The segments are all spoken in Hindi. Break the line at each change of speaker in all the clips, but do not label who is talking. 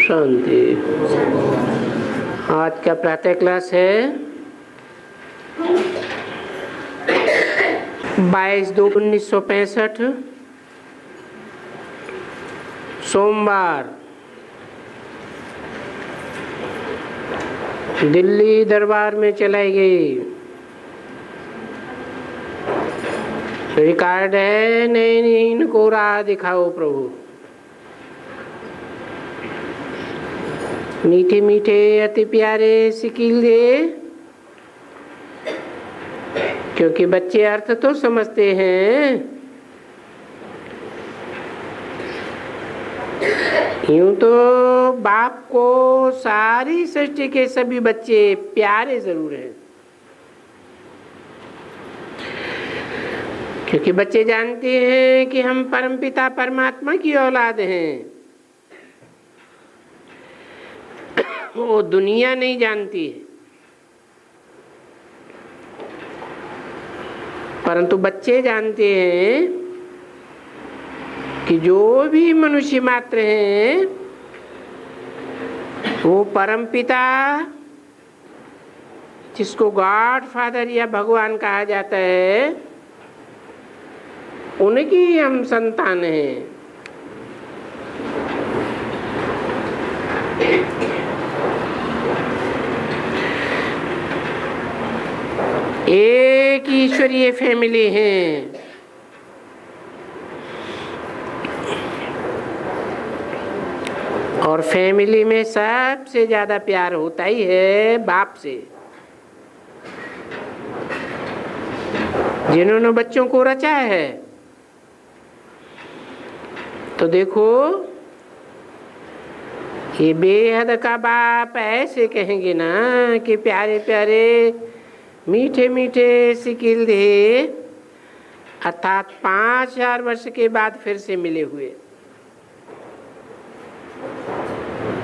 शांति। आज का प्रातः क्लास है 22/2/1965 सोमवार। दिल्ली दरबार में चलाई गई। रिकॉर्ड है, नहीं इनको राह दिखाओ प्रभु। मीठे मीठे अति प्यारे सिकील दे, क्योंकि बच्चे अर्थ तो समझते हैं। यूं तो बाप को सारी सृष्टि के सभी बच्चे प्यारे जरूर हैं, क्योंकि बच्चे जानते हैं कि हम परमपिता परमात्मा की औलाद हैं। वो दुनिया नहीं जानती है, परंतु बच्चे जानते हैं कि जो भी मनुष्य मात्र हैं वो परमपिता, जिसको गॉड फादर या भगवान कहा जाता है, उनकी हम संतान हैं। एक ईश्वरीय फैमिली है। और फैमिली में सबसे ज्यादा प्यार होता ही है बाप से, जिन्होंने बच्चों को रचा है। तो देखो, ये बेहद का बाप ऐसे कहेंगे ना कि प्यारे प्यारे मीठे मीठे सिकिल दे, अर्थात 5000 वर्ष के बाद फिर से मिले हुए।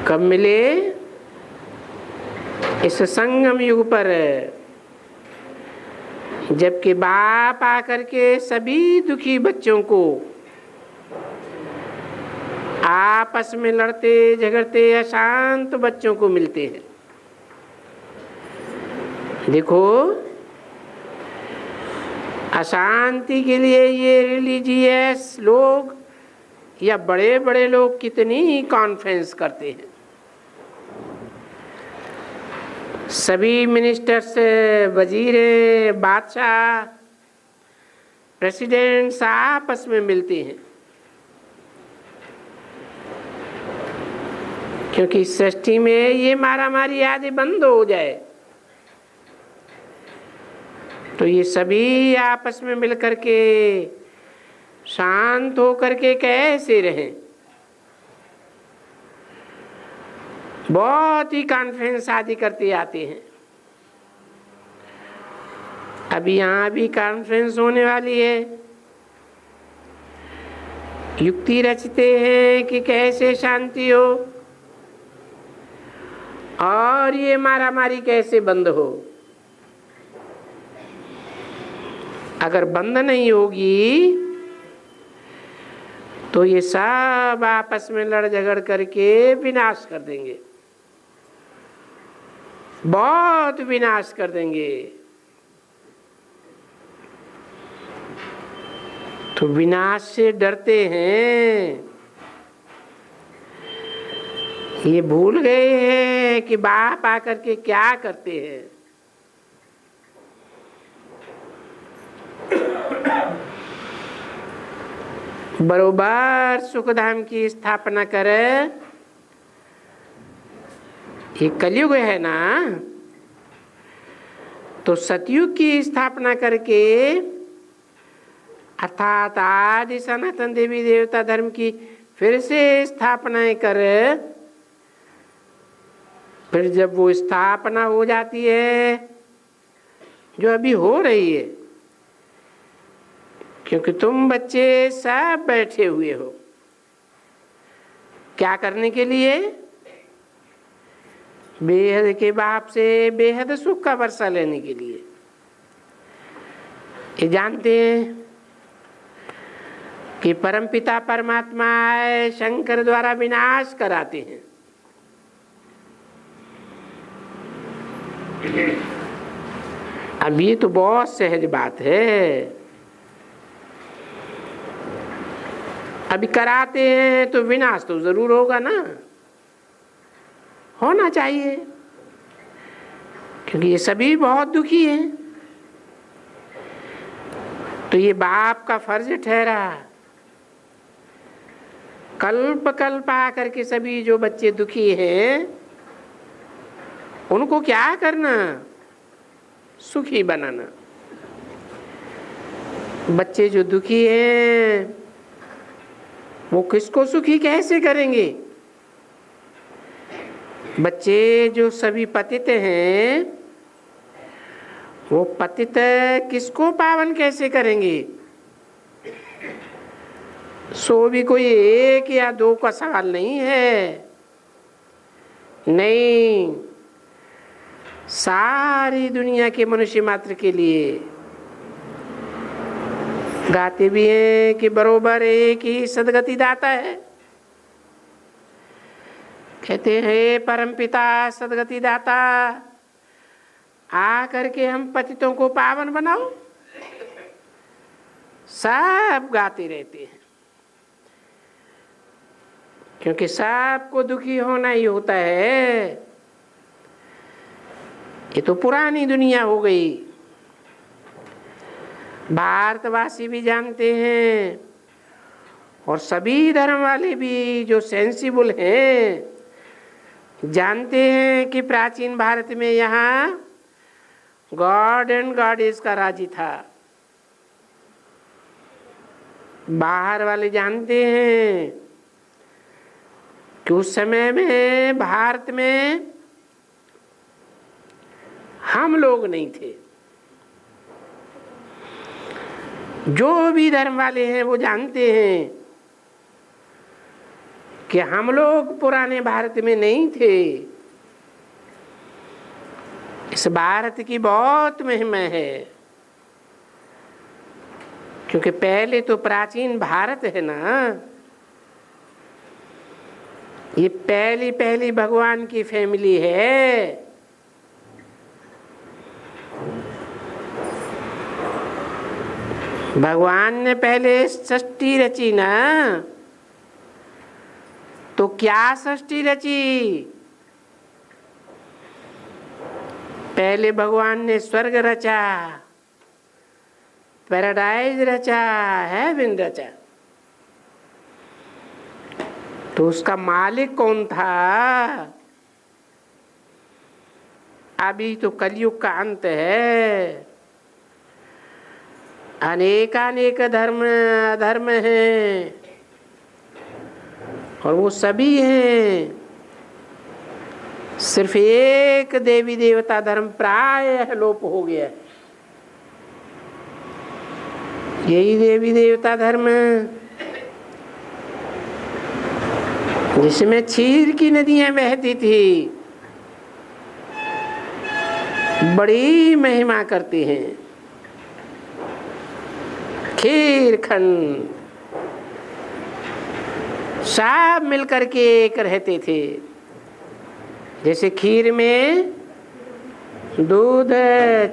कब मिले? इस संगम युग पर, जबकि बाप आकर के सभी दुखी बच्चों को, आपस में लड़ते झगड़ते अशांत बच्चों को मिलते हैं। देखो, अशांति के लिए ये रिलीजियस लोग या बड़े बड़े लोग कितनी कॉन्फ्रेंस करते हैं। सभी मिनिस्टर्स, वजीर, बादशाह, प्रेसिडेंट्स आपस में मिलते हैं, क्योंकि सृष्टि में ये मारामारी आदि बंद हो जाए। तो ये सभी आपस में मिलकर के शांत होकर के कैसे रहें। बहुत ही कॉन्फ्रेंस आदि करते आते हैं। अभी यहाँ भी कॉन्फ्रेंस होने वाली है। युक्ति रचते हैं कि कैसे शांति हो और ये मारामारी कैसे बंद हो। अगर बंद नहीं होगी तो ये सब आपस में लड़ झगड़ करके विनाश कर देंगे, बहुत विनाश कर देंगे। तो विनाश से डरते हैं। ये भूल गए हैं कि बाप आकर के क्या करते हैं। बरोबर सुखधाम की स्थापना करे। ये कलयुग है ना, तो सतयुग की स्थापना करके, अर्थात आदि सनातन देवी देवता धर्म की फिर से स्थापनाएं कर, फिर जब वो स्थापना हो जाती है, जो अभी हो रही है, क्योंकि तुम बच्चे सब बैठे हुए हो, क्या करने के लिए? बेहद के बाप से बेहद सुख का वर्षा लेने के लिए। ये जानते हैं कि परमपिता परमात्मा शंकर द्वारा विनाश कराते हैं। अब ये तो बहुत सहज बात है। अभी कराते हैं तो विनाश तो जरूर होगा ना, होना चाहिए, क्योंकि ये सभी बहुत दुखी हैं। तो ये बाप का फर्ज ठहरा, कल्प कल्प आकर के सभी जो बच्चे दुखी हैं उनको क्या करना, सुखी बनाना। बच्चे जो दुखी हैं वो किसको सुखी कैसे करेंगे? बच्चे जो सभी पतित हैं वो पतित किसको पावन कैसे करेंगे? सो भी कोई एक या दो का सवाल नहीं है, नहीं, सारी दुनिया के मनुष्य मात्र के लिए। गाते भी हैं कि बरोबर एक ही सदगति दाता है। कहते हैं परमपिता सदगति दाता, आ करके हम पतितों को पावन बनाओ। सब गाते रहते हैं, क्योंकि सबको दुखी होना ही होता है। ये तो पुरानी दुनिया हो गई। भारतवासी भी जानते हैं और सभी धर्म वाले भी जो सेंसिबल हैं जानते हैं कि प्राचीन भारत में यहाँ गॉड एंड गॉडेस का राज्य था। बाहर वाले जानते हैं कि उस समय में भारत में हम लोग नहीं थे। जो भी धर्म वाले हैं वो जानते हैं कि हम लोग पुराने भारत में नहीं थे। इस भारत की बहुत महिमा है, क्योंकि पहले तो प्राचीन भारत है ना, ये पहली पहली भगवान की फैमिली है। भगवान ने पहले सृष्टि रची ना, तो क्या सृष्टि रची? पहले भगवान ने स्वर्ग रचा, पैराडाइज रचा, हेवन रचा। तो उसका मालिक कौन था? अभी तो कलयुग का अंत है, अनेकानेक धर्म हैं और वो सभी हैं। सिर्फ एक देवी देवता धर्म प्रायः लोप हो गया। यही देवी देवता धर्म जिसमें क्षीर की नदियां बहती थी, बड़ी महिमा करती हैं। खीर खंड सब मिलकर के एक रहते थे। जैसे खीर में दूध,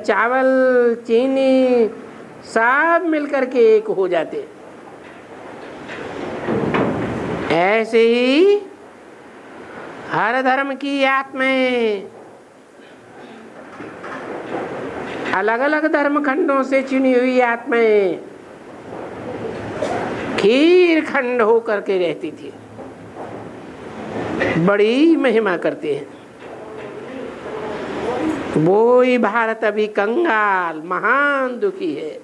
चावल, चीनी सब मिलकर के एक हो जाते, ऐसे ही हर धर्म की आत्माएं अलग अलग धर्म खंडों से चुनी हुई आत्माएं खीर खंड होकर के रहती थी, बड़ी महिमा करते हैं। वो ही भारत अभी कंगाल महान दुखी है।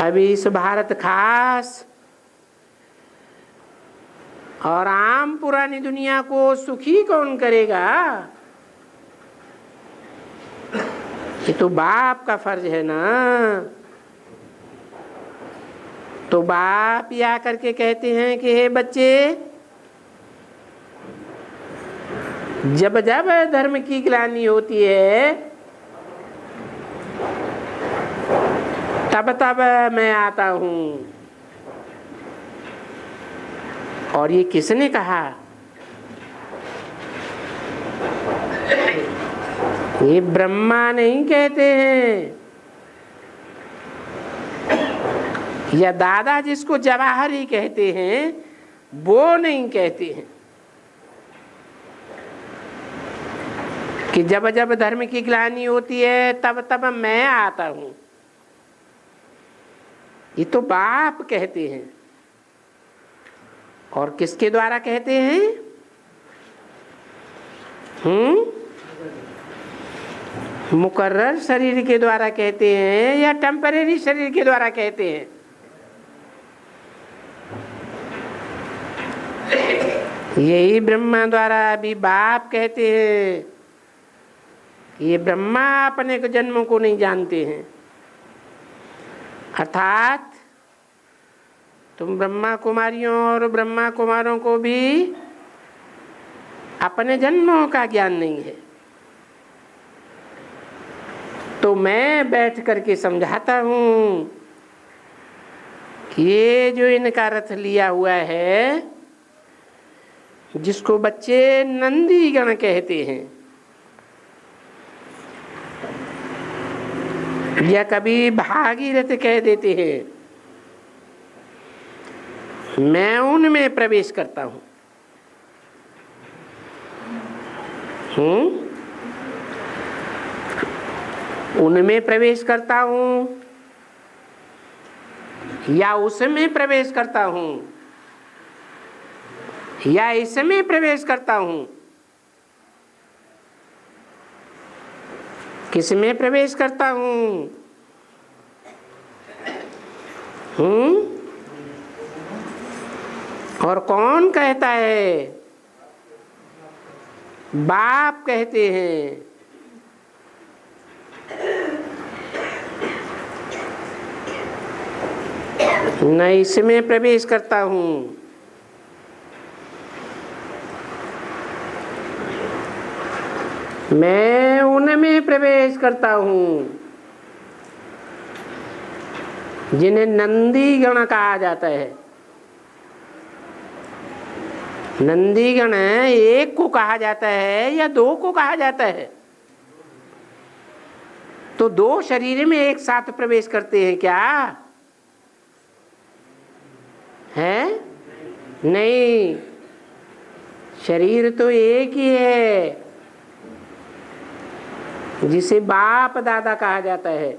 अभी इस भारत खास और आम पुरानी दुनिया को सुखी कौन करेगा? ये तो बाप का फर्ज है ना। तो बाप ही आकर के कहते हैं कि हे बच्चे, जब जब धर्म की ग्लानि होती है तब तब मैं आता हूं। और ये किसने कहा? ये ब्रह्मा नहीं कहते हैं, या दादा जिसको जवाहरी कहते हैं वो नहीं कहते हैं कि जब जब धर्म की ग्लानि होती है तब तब मैं आता हूं। ये तो बाप कहते हैं। और किसके द्वारा कहते हैं? मुकर्रर शरीर के द्वारा कहते हैं या टेम्परेरी शरीर के द्वारा कहते हैं? यही ब्रह्मा द्वारा अभी बाप कहते हैं। ये ब्रह्मा अपने को जन्मों को नहीं जानते हैं, अर्थात तुम ब्रह्मा कुमारियों और ब्रह्मा कुमारों को भी अपने जन्मों का ज्ञान नहीं है। तो मैं बैठ करके समझाता हूं कि ये जो इनका रथ लिया हुआ है, जिसको बच्चे नंदीगण कहते हैं या कभी भागीरथ कह देते हैं, मैं उनमें प्रवेश करता हूं। उनमें प्रवेश करता हूं या उसमें प्रवेश करता हूं या इसमें प्रवेश करता हूं? किसमें प्रवेश करता हूं? और कौन कहता है? बाप कहते हैं। न इसमें प्रवेश करता हूं मैं उनमें प्रवेश करता हूं जिन्हें नंदीगण कहा जाता है। नंदीगण एक को कहा जाता है या दो को कहा जाता है? तो दो शरीर में एक साथ प्रवेश करते हैं क्या? है नहीं, शरीर तो एक ही है जिसे बाप दादा कहा जाता है।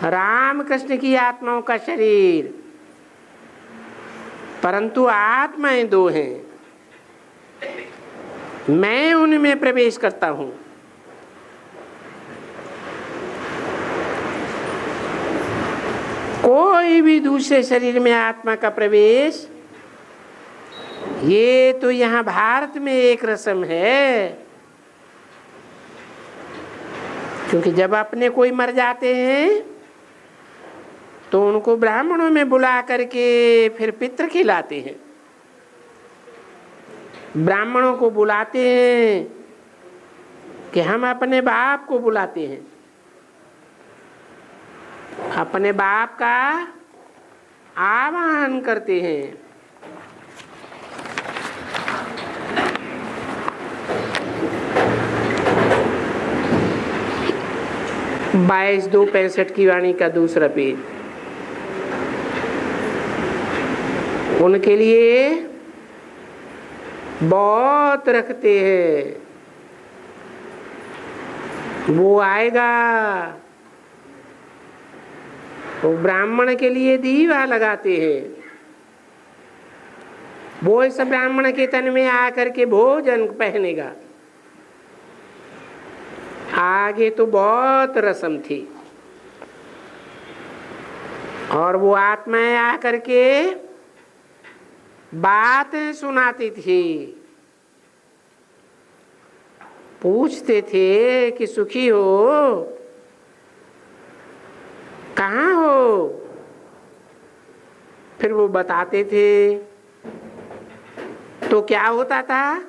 राम कृष्ण की आत्माओं का शरीर, परंतु आत्माएं दो हैं। मैं उनमें प्रवेश करता हूं। कोई भी दूसरे शरीर में आत्मा का प्रवेश, ये तो यहाँ भारत में एक रस्म है। क्योंकि जब अपने कोई मर जाते हैं तो उनको ब्राह्मणों में बुला करके फिर पितृ खिलाते हैं। ब्राह्मणों को बुलाते हैं कि हम अपने बाप को बुलाते हैं, अपने बाप का आवाहन करते हैं। 22/2/65 की वाणी का दूसरा पेज। उनके लिए बहुत रखते हैं, वो आएगा। वो ब्राह्मण के लिए दीवा लगाते हैं, वो इस ब्राह्मण के तन में आकर के भोजन पहनेगा। आगे तो बहुत रस्म थी और वो आत्माएं आकर के बातें सुनाती थी, पूछते थे कि सुखी हो, कहाँ हो? फिर वो बताते थे। तो क्या होता था?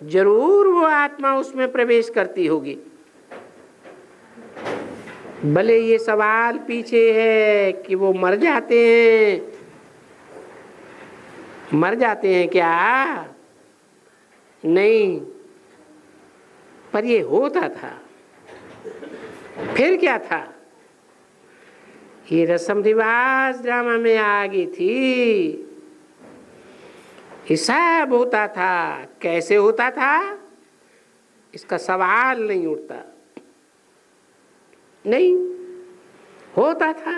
जरूर वो आत्मा उसमें प्रवेश करती होगी। भले ये सवाल पीछे है कि वो मर जाते हैं, मर जाते हैं क्या? नहीं, पर ये होता था। फिर क्या था? ये रस्म रिवाज ड्रामा में आ गई थी। ये सब होता था। कैसे होता था इसका सवाल नहीं उठता। नहीं होता था।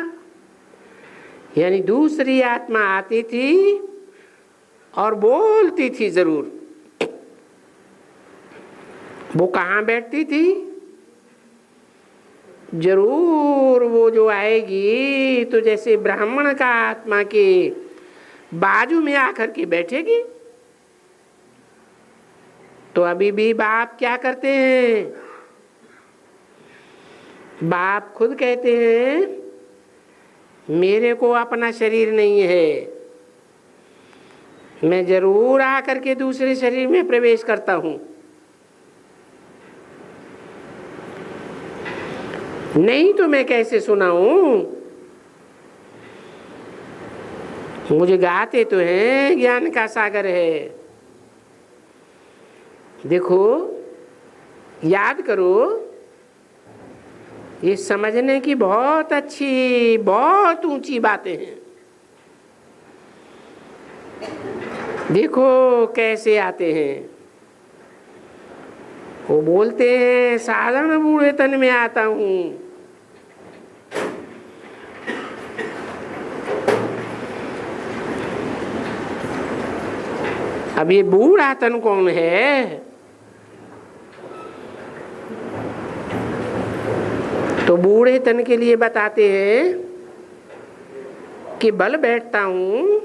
यानी दूसरी आत्मा आती थी और बोलती थी जरूर। वो कहाँ बैठती थी? जरूर वो जो आएगी तो जैसे ब्राह्मण का आत्मा के बाजू में आकर के बैठेगी। तो अभी भी बाप क्या करते हैं? बाप खुद कहते हैं मेरे को अपना शरीर नहीं है, मैं जरूर आकर के दूसरे शरीर में प्रवेश करता हूं। नहीं तो मैं कैसे सुनाऊं? मुझे गाते तो हैं ज्ञान का सागर है। देखो याद करो, ये समझने की बहुत अच्छी बहुत ऊंची बातें हैं। देखो कैसे आते हैं। वो बोलते हैं साधारण बूढ़े तन में आता हूं। अब ये बूढ़ा तन कौन है? तो बूढ़े तन के लिए बताते हैं कि बल बैठता हूं,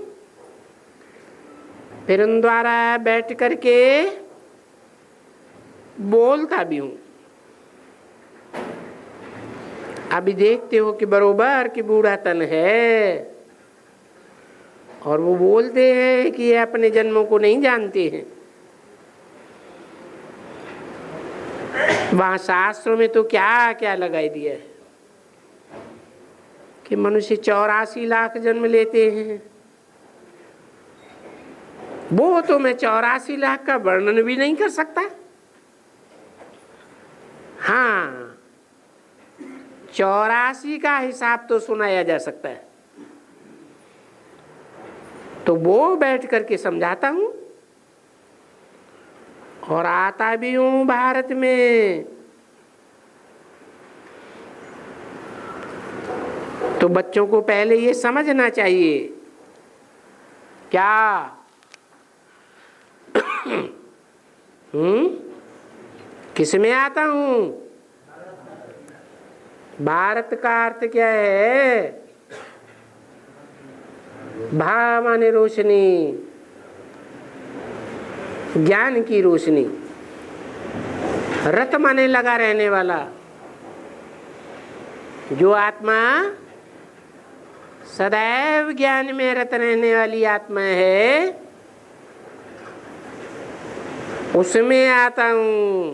फिर उन द्वारा बैठ करके बोलता भी हूं। अभी देखते हो कि बरोबर कि बूढ़ा तन है और वो बोलते हैं कि ये अपने जन्मों को नहीं जानते हैं। वहां शास्त्रों में तो क्या क्या लगाई दिया है कि मनुष्य 84 लाख जन्म लेते हैं। वो तो मैं 84 लाख का वर्णन भी नहीं कर सकता। हाँ 84 का हिसाब तो सुनाया जा सकता है। तो वो बैठ करके समझाता हूं और आता भी हूं भारत में। तो बच्चों को पहले ये समझना चाहिए क्या किस में आता हूं? भारत का अर्थ क्या है? भा माने रोशनी, ज्ञान की रोशनी। रत माने लगा रहने वाला। जो आत्मा सदैव ज्ञान में रत रहने वाली आत्मा है उसमें आता हूं।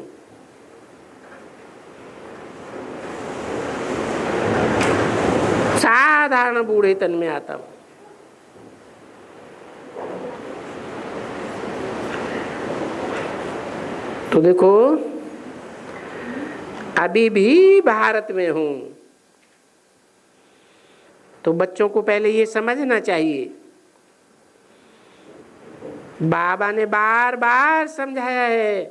साधारण बूढ़े तन में आता हूं। तो देखो अभी भी भारत में हूं। तो बच्चों को पहले ये समझना चाहिए। बाबा ने बार बार समझाया है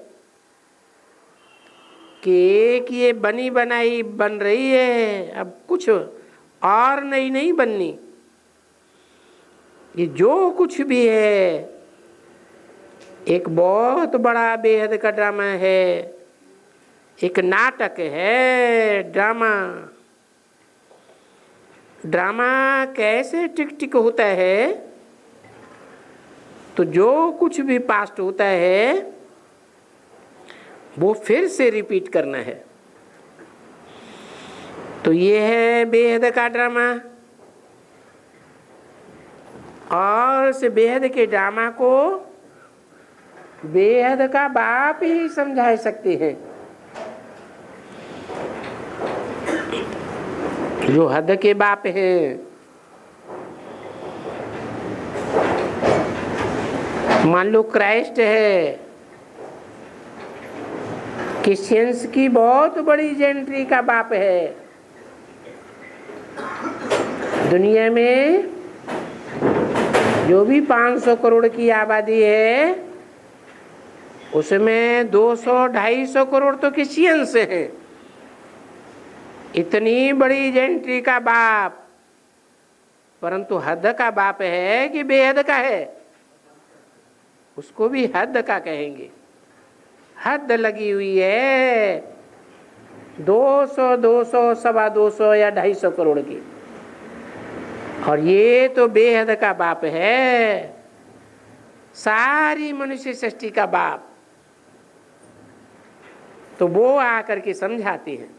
कि एक ये बनी बनाई बन रही है, अब कुछ और नई नहीं बननी। ये जो कुछ भी है एक बहुत बड़ा बेहद का ड्रामा है, एक नाटक है। ड्रामा ड्रामा कैसे टिक टिक होता है? तो जो कुछ भी पास्ट होता है वो फिर से रिपीट करना है। तो ये है बेहद का ड्रामा। और इस बेहद के ड्रामा को बेहद का बाप ही समझा सकते हैं। जो हद के बाप हैं। मान लो क्राइस्ट है क्रिश्चियंस की बहुत बड़ी जेंट्री का बाप है। दुनिया में जो भी 500 करोड़ की आबादी है उसमें 200-250 करोड़ तो क्रिश्चियंस हैं। इतनी बड़ी जेंट्री का बाप, परंतु हद का बाप है कि बेहद का है? उसको भी हद का कहेंगे। हद लगी हुई है 200, 200, 250 करोड़ की, और ये तो बेहद का बाप है, सारी मनुष्य सृष्टि का बाप। तो वो आकर के समझाते हैं।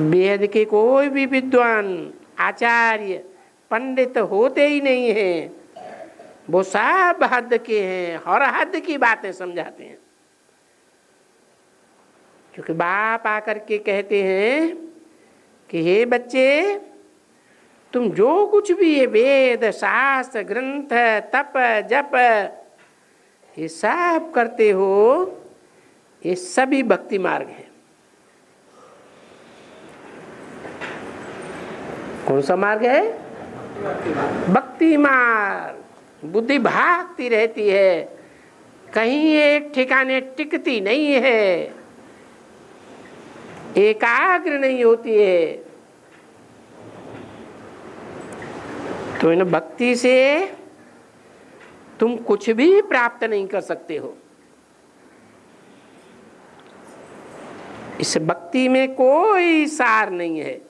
बेहद के कोई भी विद्वान, आचार्य, पंडित होते ही नहीं हैं, वो सब हद के हैं और हद की बातें समझाते हैं। क्योंकि बाप आकर के कहते हैं कि हे बच्चे, तुम जो कुछ भी ये वेद, शास्त्र, ग्रंथ, तप, जप ये सब करते हो, ये सभी भक्ति मार्ग है। कौन सा मार्ग है? भक्ति मार्ग। बुद्धि भागती रहती है, कहीं एक ठिकाने टिकती नहीं है, एकाग्र नहीं होती है। तो इन भक्ति से तुम कुछ भी प्राप्त नहीं कर सकते हो। इस भक्ति में कोई सार नहीं है।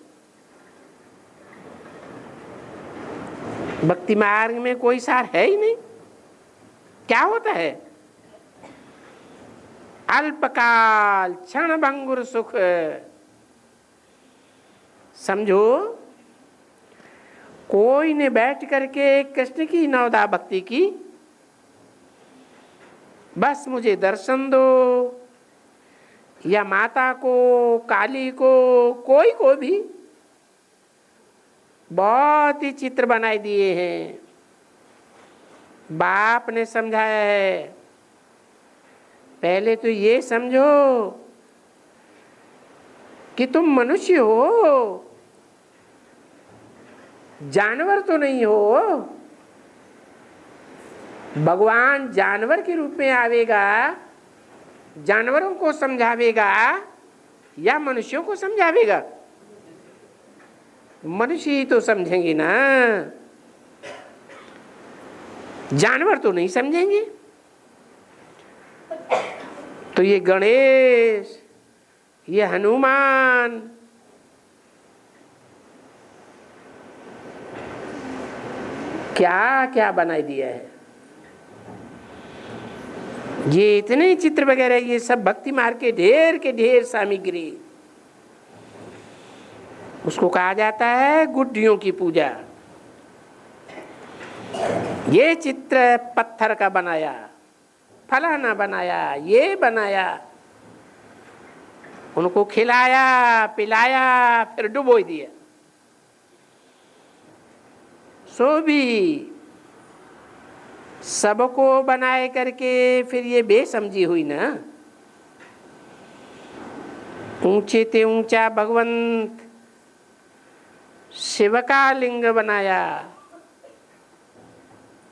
भक्ति मार्ग में कोई सार है ही नहीं। क्या होता है? अल्पकाल क्षण भंगुर सुख। समझो, कोई ने बैठ करके कृष्ण की नवदा भक्ति की, बस मुझे दर्शन दो, या माता को, काली को, कोई को भी बहुत ही चित्र बनाए दिए हैं। बाप ने समझाया है, पहले तो ये समझो कि तुम मनुष्य हो, जानवर तो नहीं हो। भगवान जानवर के रूप में आवेगा, जानवरों को समझावेगा या मनुष्यों को समझावेगा? मनुष्य ही तो समझेंगे ना, जानवर तो नहीं समझेंगे। तो ये गणेश, ये हनुमान, क्या क्या बनाई दिया है। ये इतने चित्र वगैरह, ये सब भक्ति मार्ग के ढेर सामग्री। उसको कहा जाता है गुड्डियों की पूजा। ये चित्र पत्थर का बनाया, फलाना बनाया, ये बनाया, उनको खिलाया पिलाया, फिर डुबो दिया। सो भी सबको बनाए करके फिर ये बेसमझी हुई ना। ऊंचे ते ऊंचा भगवंत शिव का लिंग बनाया,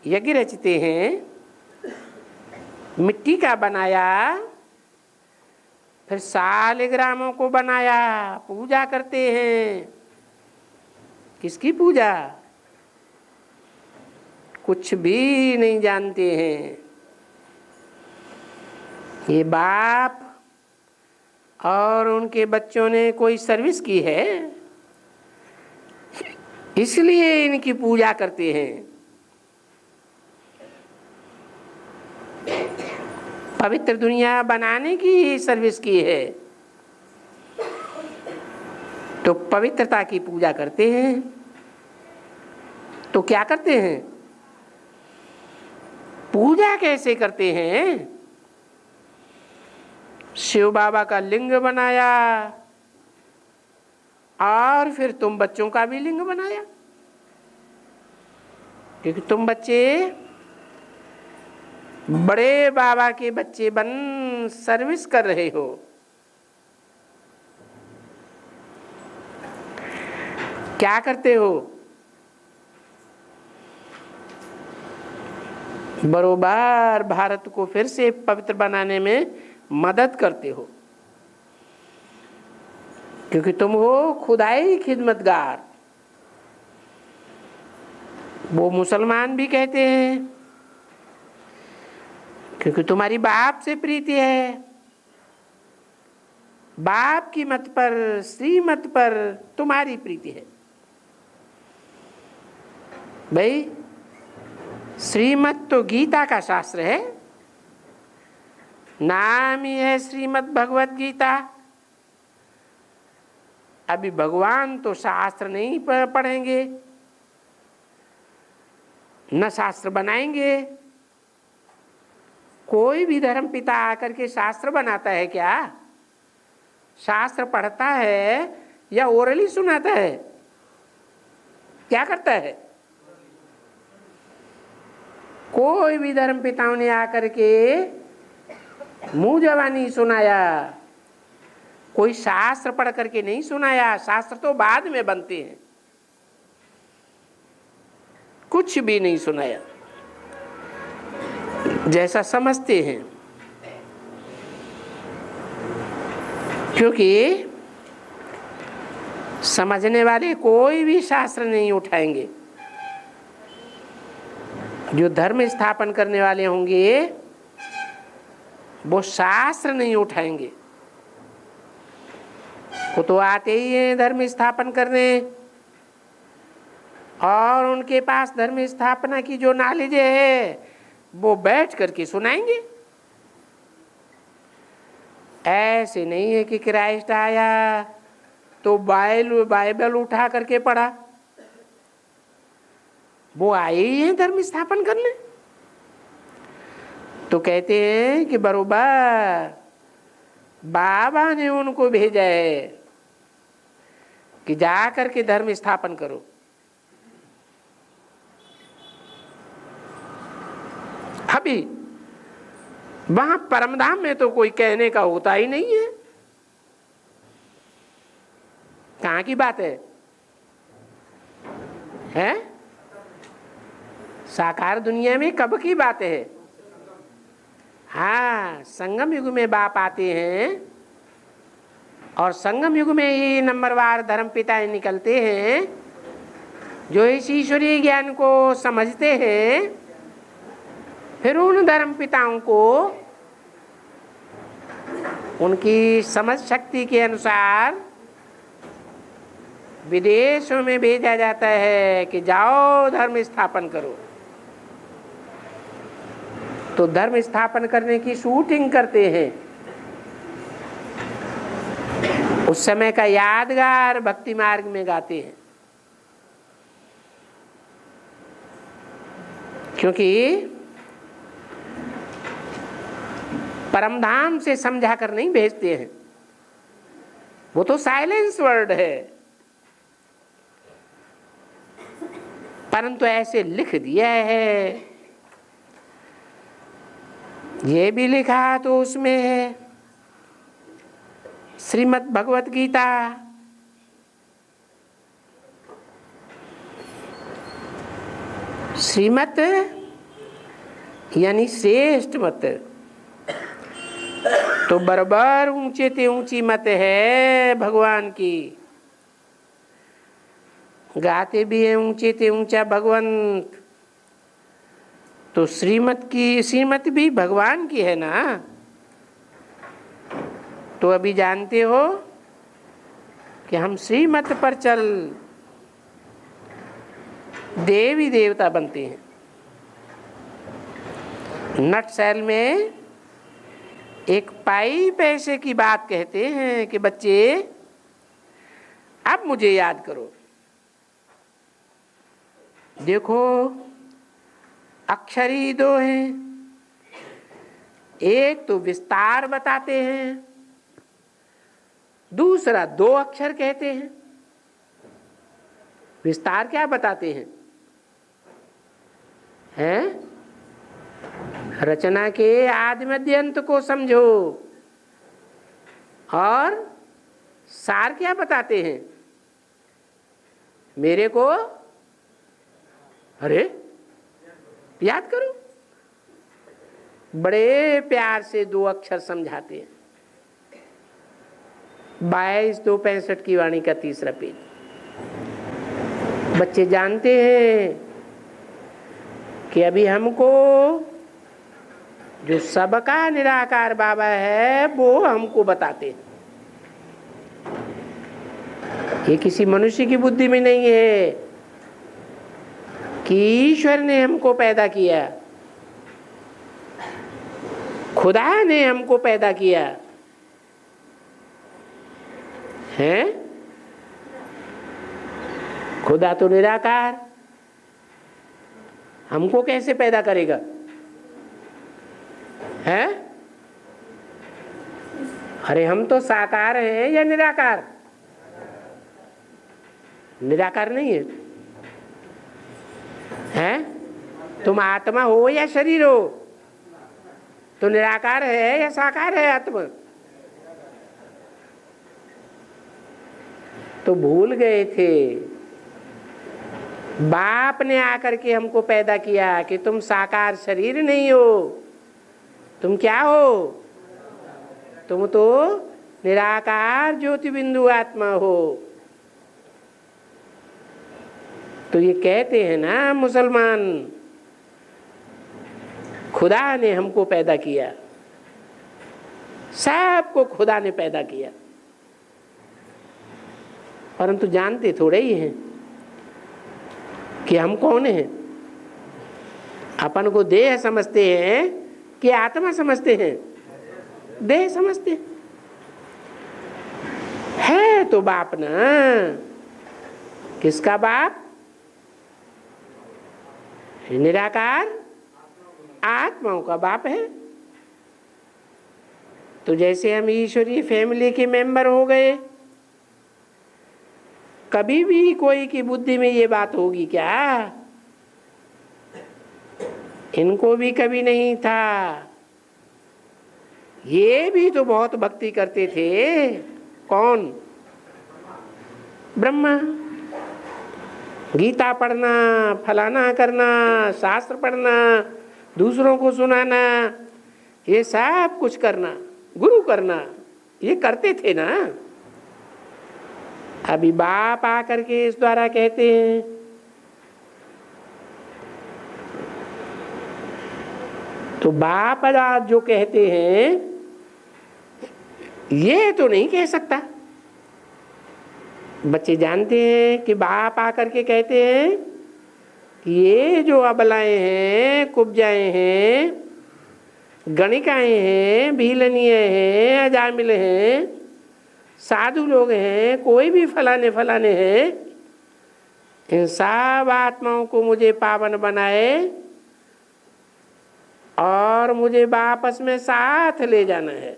यज्ञ रचते हैं, मिट्टी का बनाया, फिर सालिग्रामों को बनाया, पूजा करते हैं। किसकी पूजा? कुछ भी नहीं जानते हैं। ये बाप और उनके बच्चों ने कोई सर्विस की है, इसलिए इनकी पूजा करते हैं। पवित्र दुनिया बनाने की सर्विस की है, तो पवित्रता की पूजा करते हैं। तो क्या करते हैं? पूजा कैसे करते हैं? शिव बाबा का लिंग बनाया और फिर तुम बच्चों का भी लिंग बनाया, क्योंकि तुम बच्चे बड़े बाबा के बच्चे बन सर्विस कर रहे हो। क्या करते हो? बरोबर भारत को फिर से पवित्र बनाने में मदद करते हो, क्योंकि तुम हो खुदाई खिदमतगार। वो मुसलमान भी कहते हैं, क्योंकि तुम्हारी बाप से प्रीति है। बाप की मत पर, श्रीमत पर तुम्हारी प्रीति है। भाई श्रीमत तो गीता का शास्त्र है, नाम ही है श्रीमद् भगवत गीता। अभी भगवान तो शास्त्र नहीं पढ़ेंगे, न शास्त्र बनाएंगे। कोई भी धर्म पिता आकर के शास्त्र बनाता है क्या? शास्त्र पढ़ता है या ओरली सुनाता है? क्या करता है? कोई भी धर्म पिताओं ने आकर के मुंह जबानी सुनाया, कोई शास्त्र पढ़ करके नहीं सुनाया। शास्त्र तो बाद में बनते हैं, कुछ भी नहीं सुनाया, जैसा समझते हैं। क्योंकि समझने वाले कोई भी शास्त्र नहीं उठाएंगे। जो धर्म स्थापन करने वाले होंगे वो शास्त्र नहीं उठाएंगे। वो तो आते ही हैं धर्म स्थापन करने, और उनके पास धर्म स्थापना की जो नॉलेज है वो बैठ करके सुनाएंगे। ऐसे नहीं है कि क्राइस्ट आया तो बाइबल उठा करके पढ़ा। वो आए ही हैं धर्म स्थापन करने। तो कहते हैं कि बरोबर बाबा ने उनको भेजा है कि जा करके धर्म स्थापन करो। अभी वहां परमधाम में तो कोई कहने का होता ही नहीं है। कहाँ की बात है? साकार दुनिया में कब की बात है? हाँ, संगम युग में बाप आते हैं और संगम युग में ही नंबरवार धर्म पिता निकलते हैं जो इस ईश्वरीय ज्ञान को समझते हैं। फिर उन धर्म पिताओं को उनकी समझ शक्ति के अनुसार विदेशों में भेजा जाता है कि जाओ धर्म स्थापन करो। तो धर्म स्थापन करने की शूटिंग करते हैं। उस समय का यादगार भक्ति मार्ग में गाते हैं, क्योंकि परमधाम से समझा कर नहीं भेजते हैं। वो तो साइलेंस वर्ड है, परंतु ऐसे लिख दिया है। ये भी लिखा तो उसमें है श्रीमद् भगवत गीता। श्रीमत यानी श्रेष्ठ मत, तो बराबर ऊंचे ते ऊंची मत है भगवान की। गाते भी है ऊंचे ते ऊंचा भगवंत। तो श्रीमत भी भगवान की है ना। तो अभी जानते हो कि हम श्रीमत पर चल देवी देवता बनते हैं। नटशैल में एक पाई पैसे की बात कहते हैं कि बच्चे अब मुझे याद करो। देखो अक्षर ही दो हैं, एक तो विस्तार बताते हैं, दूसरा दो अक्षर कहते हैं। विस्तार क्या बताते हैं? रचना के आदि मध्य अंत को समझो। और सार क्या बताते हैं मेरे को? अरे याद करो, बड़े प्यार से 2 अक्षर समझाते हैं। 22/265 की वाणी का 3रा पेज। बच्चे जानते हैं कि अभी हमको जो सबका निराकार बाबा है वो हमको बताते हैं। ये किसी मनुष्य की बुद्धि में नहीं है कि ईश्वर ने हमको पैदा किया, खुदा ने हमको पैदा किया है। खुदा तो निराकार, हमको कैसे पैदा करेगा है? अरे हम तो साकार हैं या निराकार? निराकार नहीं है, हैं? तुम आत्मा हो या शरीर हो? तो निराकार है या साकार है आत्मा? तो भूल गए थे। बाप ने आकर के हमको पैदा किया कि तुम साकार शरीर नहीं हो, तुम क्या हो? तुम तो निराकार ज्योति बिंदु आत्मा हो। तो ये कहते हैं ना मुसलमान, खुदा ने हमको पैदा किया, सबको खुदा ने पैदा किया, परंतु जानते थोड़े ही हैं कि हम कौन हैं। अपन को देह समझते हैं कि आत्मा समझते हैं? देह समझते है तो बाप ना। किसका बाप? निराकार आत्माओं का बाप है। तो जैसे हम ईश्वरीय फैमिली के मेंबर हो गए, कभी भी कोई की बुद्धि में ये बात होगी क्या? इनको भी कभी नहीं था। ये भी तो बहुत भक्ति करते थे। कौन? ब्रह्मा। गीता पढ़ना, फलाना करना, शास्त्र पढ़ना, दूसरों को सुनाना, ये सब कुछ करना, गुरु करना, ये करते थे ना। अभी बाप आकर के इस द्वारा कहते हैं तो बाप आज जो कहते हैं ये तो नहीं कह सकता। बच्चे जानते हैं कि बाप आकर के कहते हैं कि ये जो अबलाएं हैं, कुब्जाएं हैं, गणिकाएं हैं, भीलनीय हैं, अजामिल हैं, साधु लोग हैं, कोई भी फलाने फलाने हैं, इन सब आत्माओं को मुझे पावन बनाए और मुझे वापस में साथ ले जाना है।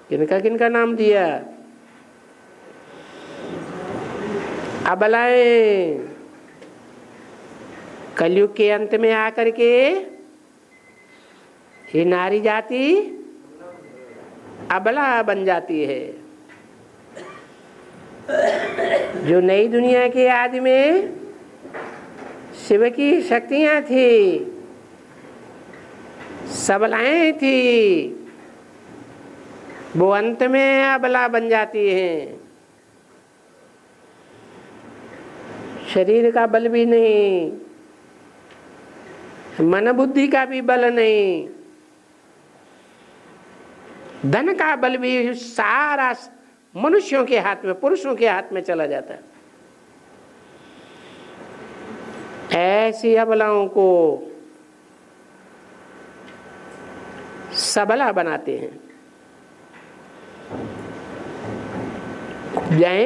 किनका किनका नाम दिया? अबलाएं कलयुग के अंत में आकर के ये नारी जाति अबला बन जाती है। जो नई दुनिया के आदि में शिव की शक्तियां थी, सबलाएं थी, वो अंत में अबला बन जाती हैं। शरीर का बल भी नहीं, मन बुद्धि का भी बल नहीं, धन का बल भी सारा मनुष्यों के हाथ में, पुरुषों के हाथ में चला जाता है। ऐसी अबलाओं को सबला बनाते हैं। जाए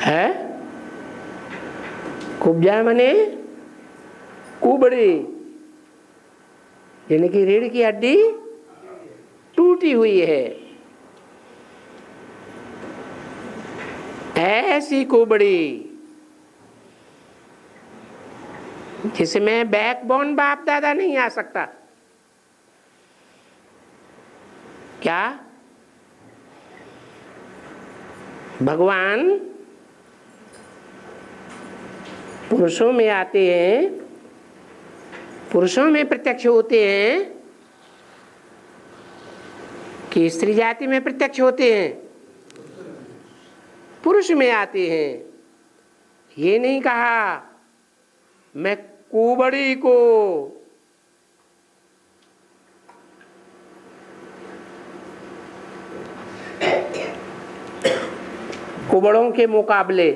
है कुब्जा मने कुबड़ी, यानी कि रीढ़ की हड्डी टूटी हुई है। ऐसी कुबड़ी जिसमें बैकबोन बाप दादा नहीं आ सकता। क्या भगवान पुरुषों में आते हैं, पुरुषों में प्रत्यक्ष होते हैं कि स्त्री जाति में प्रत्यक्ष होते हैं? पुरुष में आते हैं। ये नहीं कहा मैं कुबड़ी को कुबड़ों के मुकाबले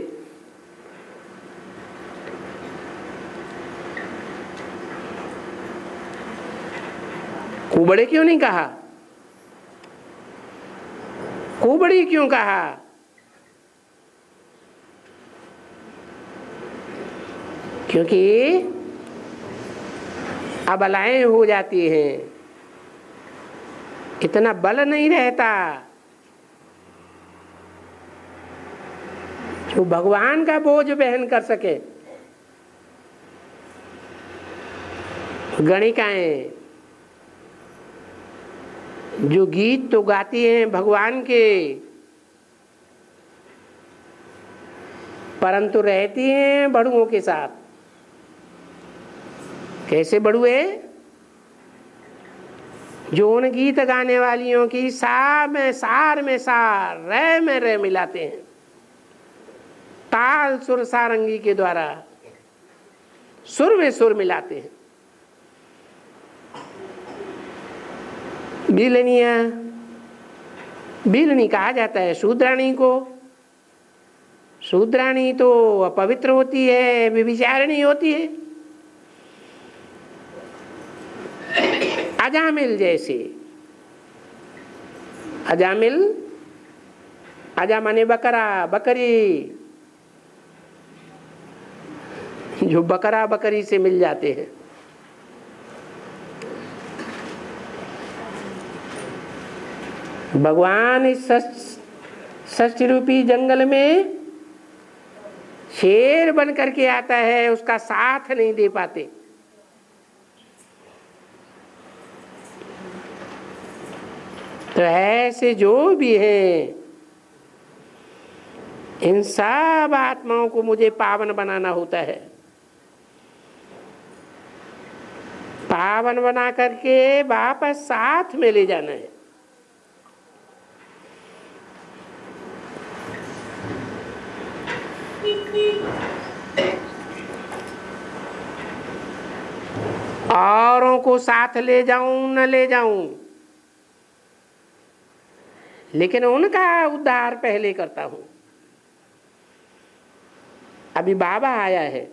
कुबड़े क्यों नहीं कहा? कुबड़ी क्यों कहा? क्योंकि अबलाएं हो जाती हैं, इतना बल नहीं रहता जो भगवान का बोझ वहन कर सके। गणिकाएं जो गीत तो गाती हैं भगवान के, परंतु रहती हैं बड़ुओं के साथ। कैसे बड़ुए? जो उन गीत गाने वालियों की सार में सार, रे में रे मिलाते हैं, ताल सुर सारंगी के द्वारा सुर में सुर मिलाते हैं। बीलनी कहा जाता है शूद्राणी को। शूद्राणी तो अपवित्र होती है, व्यभिचारिणी होती है। अजामिल जैसे, अजामिल, अजा माने बकरा, बकरी, जो बकरा बकरी से मिल जाते हैं। भगवान इस षष्ठी रूपी जंगल में शेर बन करके आता है, उसका साथ नहीं दे पाते। तो ऐसे जो भी हैं, इन सब आत्माओं को मुझे पावन बनाना होता है। पावन बना करके वापस साथ में ले जाना है। औरों को साथ ले जाऊं न ले जाऊं, लेकिन उनका उद्धार पहले करता हूं। अभी बाबा आया है,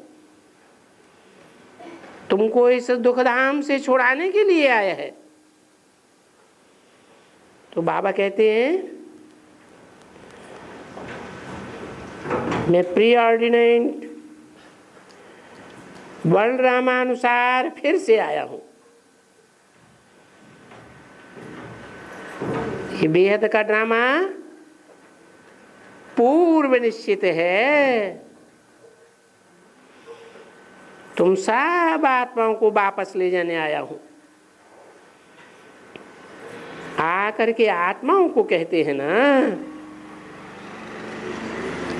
तुमको इस दुखधाम से छुड़ाने के लिए आया है। तो बाबा कहते हैं मैं प्री ऑर्डिनेंट वर्ण रामानुसार फिर से आया हूं। ये बेहद का ड्रामा पूर्व निश्चित है। तुम सब आत्माओं को वापस ले जाने आया हूं। आकर के आत्माओं को कहते हैं ना,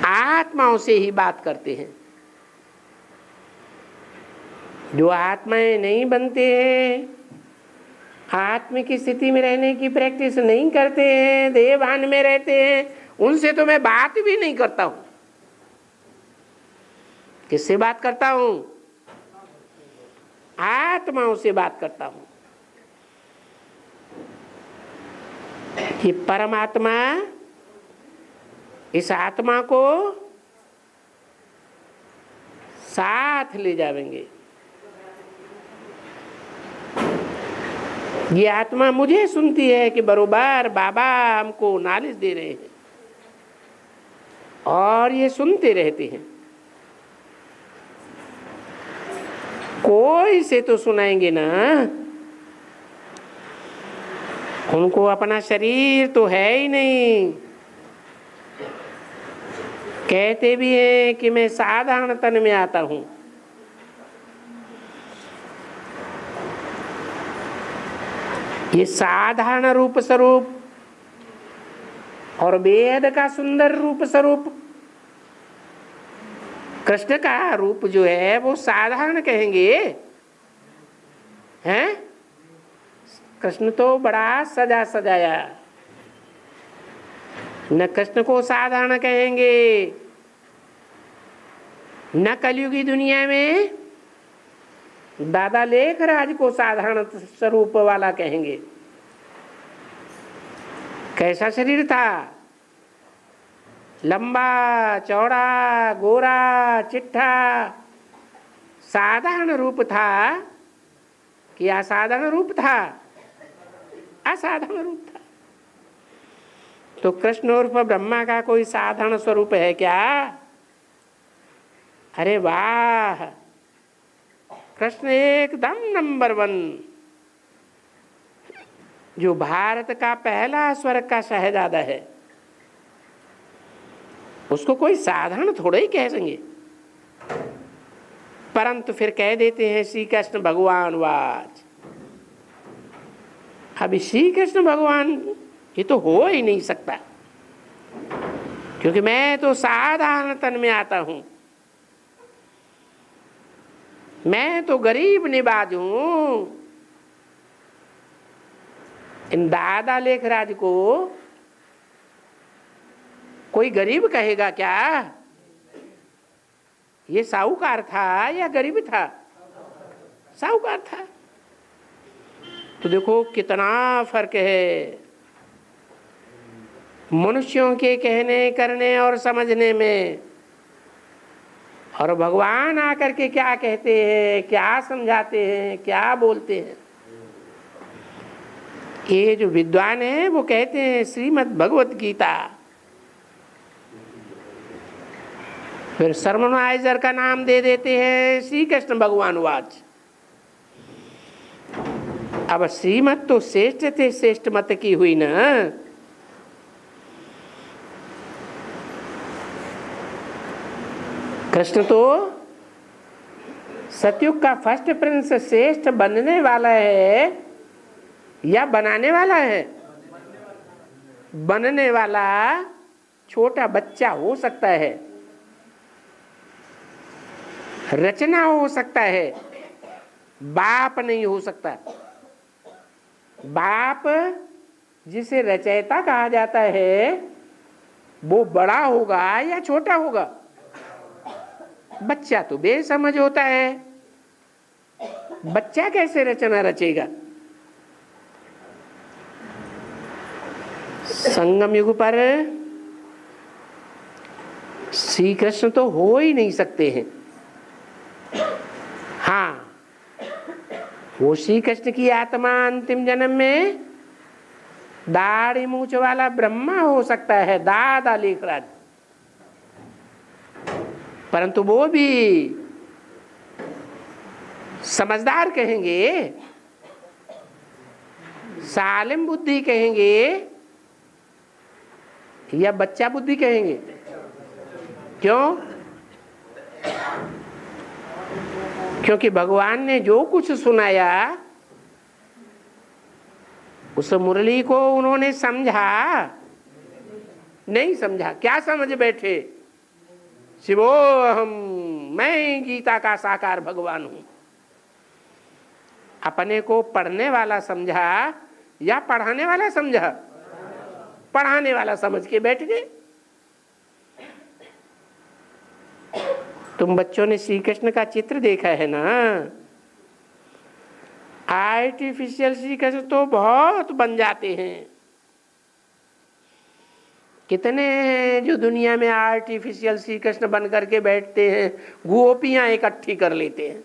आत्माओं से ही बात करते हैं। जो आत्माएं नहीं बनते हैं, आत्म की स्थिति में रहने की प्रैक्टिस नहीं करते हैं, देहभान में रहते हैं, उनसे तो मैं बात भी नहीं करता हूं। किससे बात करता हूं? आत्माओं से बात करता हूं। ये परमात्मा इस आत्मा को साथ ले जाएंगे। ये आत्मा मुझे सुनती है कि बरोबर बाबा हमको नॉलेज दे रहे हैं, और ये सुनते रहते हैं। कोई से तो सुनाएंगे ना, उनको अपना शरीर तो है ही नहीं। कहते भी हैं कि मैं साधारण तन में आता हूं, ये साधारण रूप स्वरूप और वेद का सुंदर रूप स्वरूप। कृष्ण का रूप जो है वो साधारण कहेंगे, हैं? कृष्ण तो बड़ा सजा सजाया, न कृष्ण को साधारण कहेंगे, न कलयुगी दुनिया में दादा लेखराज को साधारण स्वरूप वाला कहेंगे। कैसा शरीर था? लंबा चौड़ा गोरा चिट्ठा, साधारण रूप था कि असाधारण रूप था? असाधारण रूप था। तो कृष्ण उर्फ ब्रह्मा का कोई साधारण स्वरूप है क्या? अरे वाह, कृष्ण एकदम नंबर 1, जो भारत का पहला स्वर्ग का शहजादा है, उसको कोई साधारण थोड़ा ही कह सकेंगे। परंतु फिर कह देते हैं श्री कृष्ण भगवान वाच। अभी श्री कृष्ण भगवान ये तो हो ही नहीं सकता, क्योंकि मैं तो साधारण तन में आता हूं, मैं तो गरीब निवाज हूं। इन दादा लेखराज को कोई गरीब कहेगा क्या? ये साहूकार था या गरीब था? साहूकार था। तो देखो कितना फर्क है मनुष्यों के कहने करने और समझने में, और भगवान आकर के क्या कहते हैं, क्या समझाते हैं, क्या बोलते हैं। ये जो विद्वान है वो कहते हैं श्रीमद् भगवत गीता, फिर सर्वनाइजर का नाम दे देते हैं श्री कृष्ण भगवान वाच। अब श्रीमत तो श्रेष्ठ थे, श्रेष्ठ मत की हुई ना। कृष्ण तो सतयुग का फर्स्ट प्रिंस, श्रेष्ठ बनने वाला है या बनाने वाला है? बनने वाला छोटा बच्चा हो सकता है, रचना हो सकता है, बाप नहीं हो सकता। बाप जिसे रचयिता कहा जाता है वो बड़ा होगा या छोटा होगा? बच्चा तो बेसमझ होता है, बच्चा कैसे रचना रचेगा? संगम युग पर श्री कृष्ण तो हो ही नहीं सकते हैं। हाँ, वो श्री कृष्ण की आत्मा अंतिम जन्म में दाढ़ी मूछ वाला ब्रह्मा हो सकता है, दादा लेखराज, परंतु वो भी समझदार कहेंगे, सालिम बुद्धि कहेंगे या बच्चा बुद्धि कहेंगे? क्यों? क्योंकि भगवान ने जो कुछ सुनाया उस मुरली को उन्होंने समझा नहीं समझा। क्या समझ बैठे? शिवो हम, मैं गीता का साकार भगवान हूं। अपने को पढ़ने वाला समझा या पढ़ाने वाला समझा? पढ़ाने वाला समझ के बैठ गए। तुम बच्चों ने श्री कृष्ण का चित्र देखा है ना? आर्टिफिशियल श्री कृष्ण तो बहुत बन जाते हैं। कितने हैं जो दुनिया में आर्टिफिशियल श्री कृष्ण बन करके बैठते हैं, गोपियां इकट्ठी कर लेते हैं,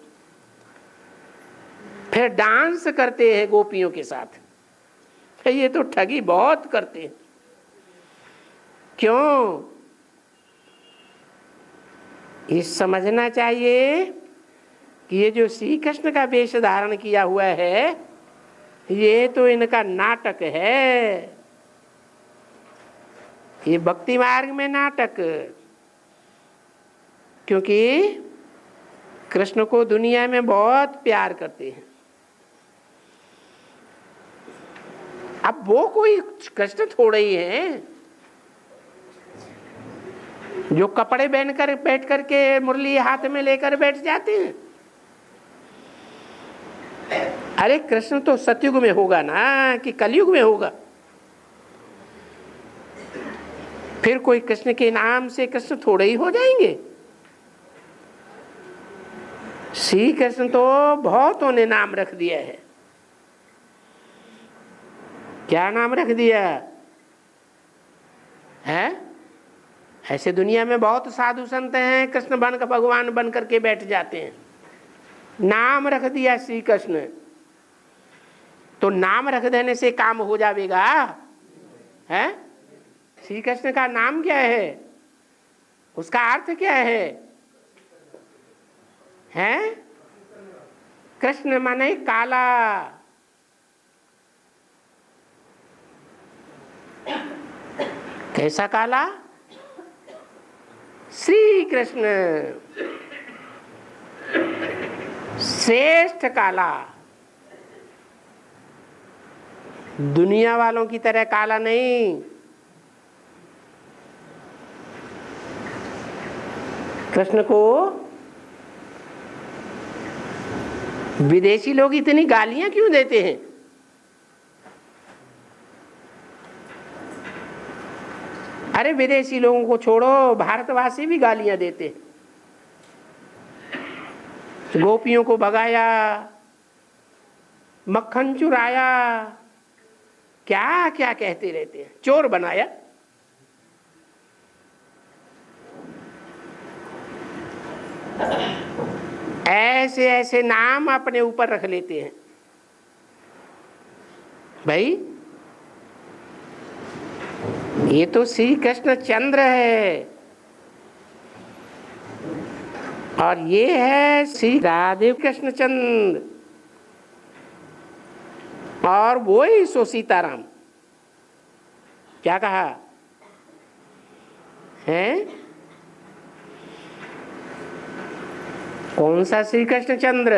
फिर डांस करते हैं गोपियों के साथ। ये तो ठगी बहुत करते हैं। क्यों? ये समझना चाहिए कि ये जो श्री कृष्ण का वेश धारण किया हुआ है ये तो इनका नाटक है, ये भक्ति मार्ग में नाटक। क्योंकि कृष्ण को दुनिया में बहुत प्यार करते हैं, अब वो कोई कृष्ण थोड़े ही हैं जो कपड़े पहन कर बैठ करके मुरली हाथ में लेकर बैठ जाते हैं। अरे कृष्ण तो सतयुग में होगा ना कि कलयुग में होगा? फिर कोई कृष्ण के नाम से कृष्ण थोड़े ही हो जाएंगे। श्री कृष्ण तो बहुतों ने नाम रख दिया है। क्या नाम रख दिया है? ऐसे दुनिया में बहुत साधु संत हैं, कृष्ण बन कर भगवान बन करके बैठ जाते हैं। नाम रख दिया श्री कृष्ण, तो नाम रख देने से काम हो जाएगा? है? श्री कृष्ण का नाम क्या है? उसका अर्थ क्या है? हैं? कृष्ण माने काला। कैसा काला? श्री कृष्ण श्रेष्ठ काला, दुनिया वालों की तरह काला नहीं। कृष्ण को विदेशी लोग इतनी गालियां क्यों देते हैं? अरे विदेशी लोगों को छोड़ो, भारतवासी भी गालियां देते हैं। गोपियों को भगाया, मक्खन चुराया, क्या क्या कहते रहते हैं, चोर बनाया। ऐसे ऐसे नाम अपने ऊपर रख लेते हैं। भाई ये तो श्री कृष्ण चंद्र है और ये है श्री राधे कृष्ण चंद्र, और वो ही सो सीताराम। क्या कहा है? कौन सा श्री कृष्ण चंद्र?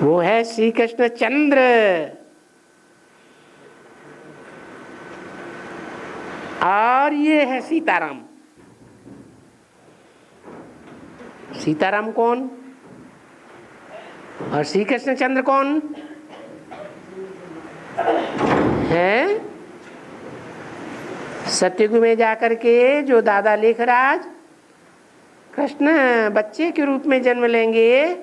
वो है श्री कृष्ण चंद्र। और ये है सीताराम। सीताराम कौन और श्री कृष्ण चंद्र कौन है? सतयुग में जाकर के जो दादा लेखराज कृष्ण बच्चे के रूप में जन्म लेंगे,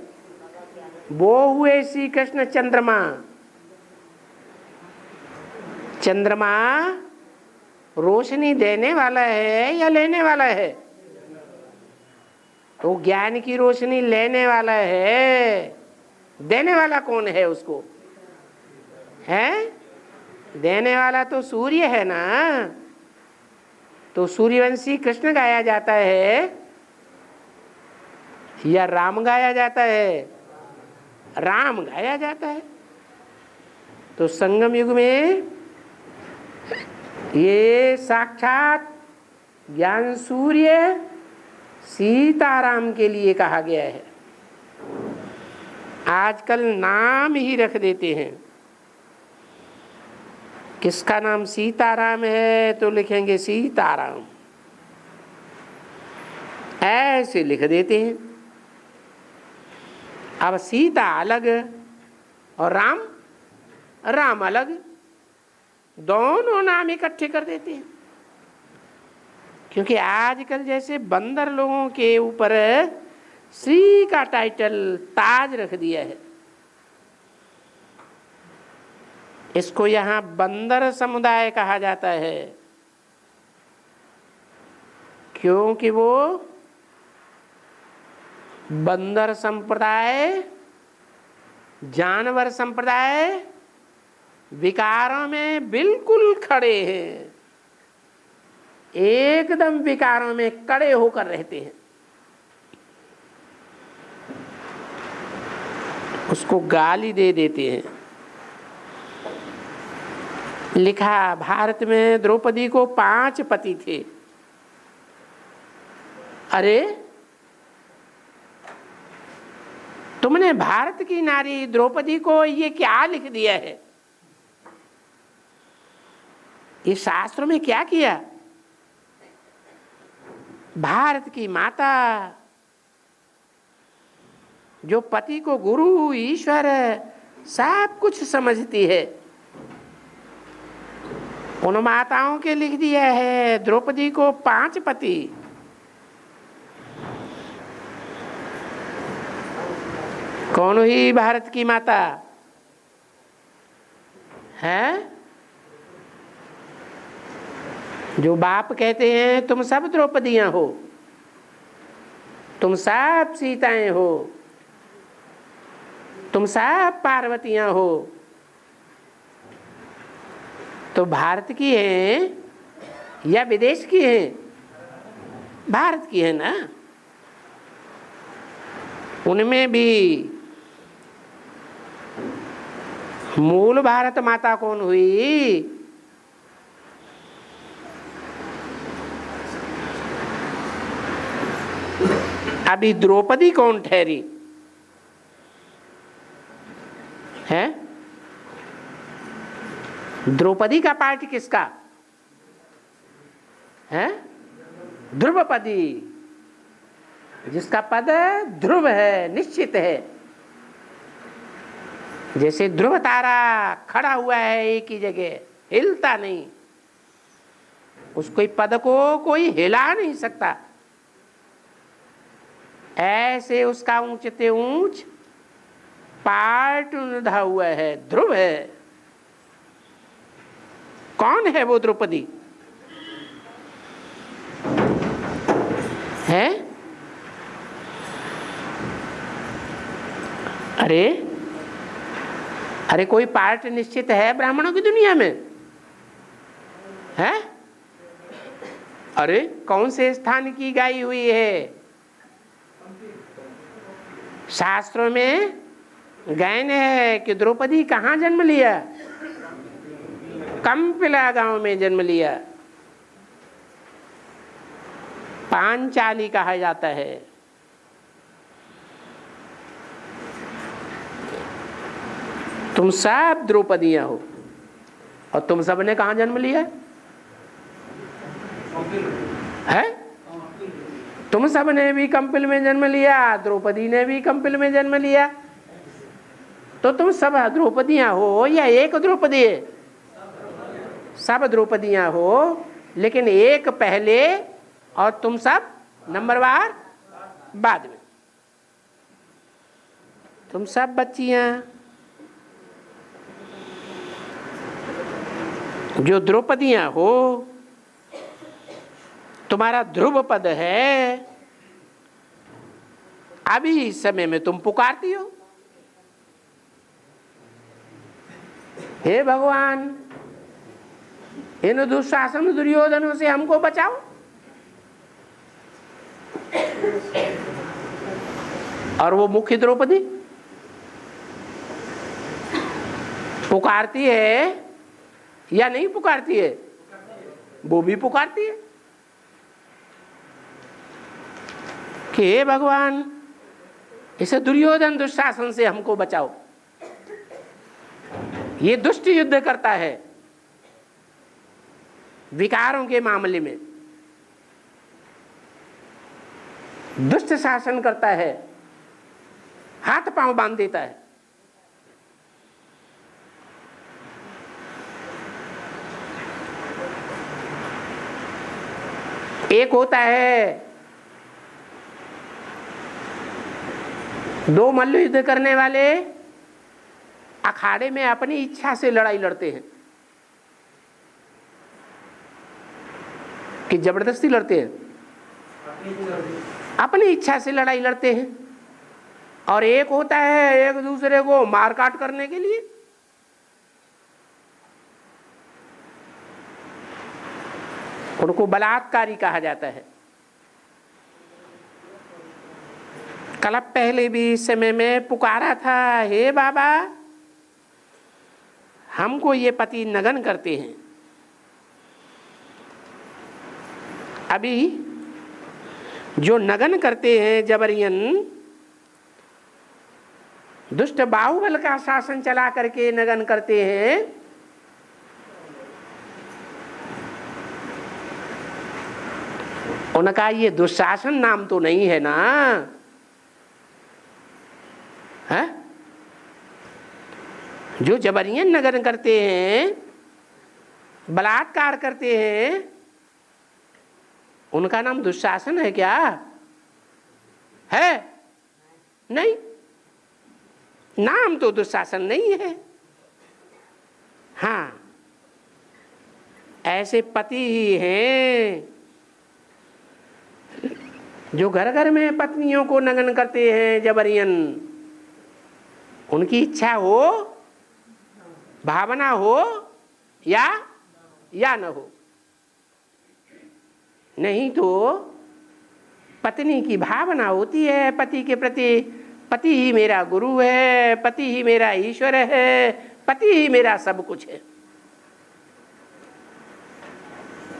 वो हुए श्री कृष्ण चंद्रमा। चंद्रमा रोशनी देने वाला है या लेने वाला है? तो ज्ञान की रोशनी लेने वाला है। देने वाला कौन है उसको? है देने वाला तो सूर्य है ना। तो सूर्यवंशी कृष्ण गाया जाता है या राम गाया जाता है? राम गाया जाता है। तो संगम युग में ये साक्षात ज्ञान सूर्य सीताराम के लिए कहा गया है। आजकल नाम ही रख देते हैं। किसका नाम सीताराम है तो लिखेंगे सीताराम, ऐसे लिख देते हैं। अब सीता अलग और राम राम अलग, दोनों नाम इकट्ठे कर देते हैं। क्योंकि आजकल जैसे बंदर लोगों के ऊपर श्री का टाइटल ताज रख दिया है। इसको यहाँ बंदर समुदाय कहा जाता है, क्योंकि वो बंदर संप्रदाय, जानवर संप्रदाय विकारों में बिल्कुल खड़े हैं, एकदम विकारों में कड़े होकर रहते हैं। उसको गाली दे देते हैं। लिखा भारत में द्रौपदी को 5 पति थे। अरे तो तुमने भारत की नारी द्रौपदी को ये क्या लिख दिया है? ये शास्त्रों में क्या किया? भारत की माता जो पति को गुरु ईश्वर सब कुछ समझती है, उन माताओं के लिख दिया है द्रौपदी को 5 पति। कौन हुई भारत की माता? है जो बाप कहते हैं तुम सब द्रौपदियां हो, तुम सब सीताएं हो, तुम सब पार्वतियां हो, तो भारत की हैं या विदेश की हैं? भारत की है ना। उनमें भी मूल भारत माता कौन हुई? अभी द्रौपदी कौन ठहरी है? द्रौपदी का पार्ट किसका है? ध्रुवपदी, जिसका पद ध्रुव है, निश्चित है। जैसे ध्रुव तारा खड़ा हुआ है एक ही जगह, हिलता नहीं, उसको पद को कोई हिला नहीं सकता, ऐसे उसका ऊंचते ऊंच पार्ट उन्धा हुआ है, ध्रुव है। कौन है वो द्रौपदी? है? अरे अरे कोई पार्ट निश्चित है ब्राह्मणों की दुनिया में? है? अरे कौन से स्थान की गाई हुई है? शास्त्रों में गायन है कि द्रौपदी कहाँ जन्म लिया? कंपिला गांव में जन्म लिया। पांचाली कहा जाता है। तुम सब द्रौपदियां हो और तुम सब ने कहाँ जन्म लिया है? तुम सब ने भी कंपिल में जन्म लिया, द्रौपदी ने भी कंपिल में जन्म लिया, तो तुम सब द्रौपदियां हो या एक द्रौपदी है? सब द्रौपदियां हो, लेकिन एक पहले और तुम सब नंबरवार बाद में। तुम सब बच्चियां जो द्रौपदियां हो, तुम्हारा ध्रुव पद है। अभी इस समय में तुम पुकारती हो, हे भगवान इन दुशासन दुर्योधनों से हमको बचाओ। और वो मुख्य द्रौपदी पुकारती है या नहीं पुकारती है? वो भी पुकारती है कि हे भगवान इसे दुर्योधन दुशासन से हमको बचाओ, ये दुष्ट युद्ध करता है विकारों के मामले में, दुष्ट शासन करता है, हाथ पांव बांध देता है। एक होता है दो मल्ल युद्ध करने वाले अखाड़े में अपनी इच्छा से लड़ाई लड़ते हैं कि जबरदस्ती लड़ते हैं, अपनी इच्छा से लड़ाई लड़ते हैं। और एक होता है एक दूसरे को मार काट करने के लिए। उनको बलात्कारी कहा जाता है। कल पहले भी इस समय में पुकारा था, हे बाबा हमको ये पति नगन करते हैं। अभी जो नगन करते हैं जबरियन, दुष्ट बाहुबल का शासन चला करके नगन करते हैं। उनका ये दुशासन नाम तो नहीं है ना, है? जो जबरियन नगन करते हैं, बलात्कार करते हैं, उनका नाम दुशासन है क्या? है? नहीं, नाम तो दुशासन नहीं है। हाँ, ऐसे पति ही हैं जो घर घर में पत्नियों को नग्न करते हैं जबरियन। उनकी इच्छा हो, भावना हो या न हो, नहीं तो पत्नी की भावना होती है पति के प्रति, पति ही मेरा गुरु है, पति ही मेरा ईश्वर है, पति ही मेरा सब कुछ है।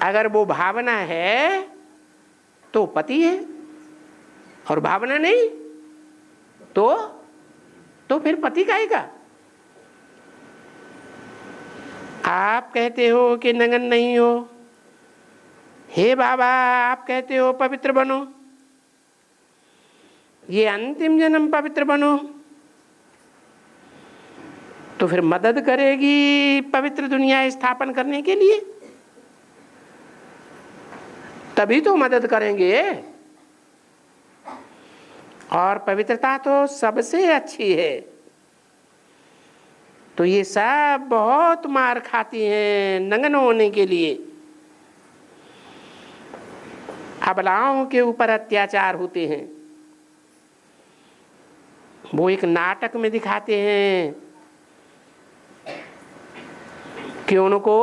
अगर वो भावना है तो पति है, और भावना नहीं तो फिर पति काहेगा? आप कहते हो कि नग्न नहीं हो, हे बाबा आप कहते हो पवित्र बनो, ये अंतिम जन्म पवित्र बनो, तो फिर मदद करेगी पवित्र दुनिया स्थापन करने के लिए, तभी तो मदद करेंगे। और पवित्रता तो सबसे अच्छी है। तो ये सब बहुत मार खाती हैं नग्न होने के लिए। अबलाओं के ऊपर अत्याचार होते हैं। वो एक नाटक में दिखाते हैं कि उनको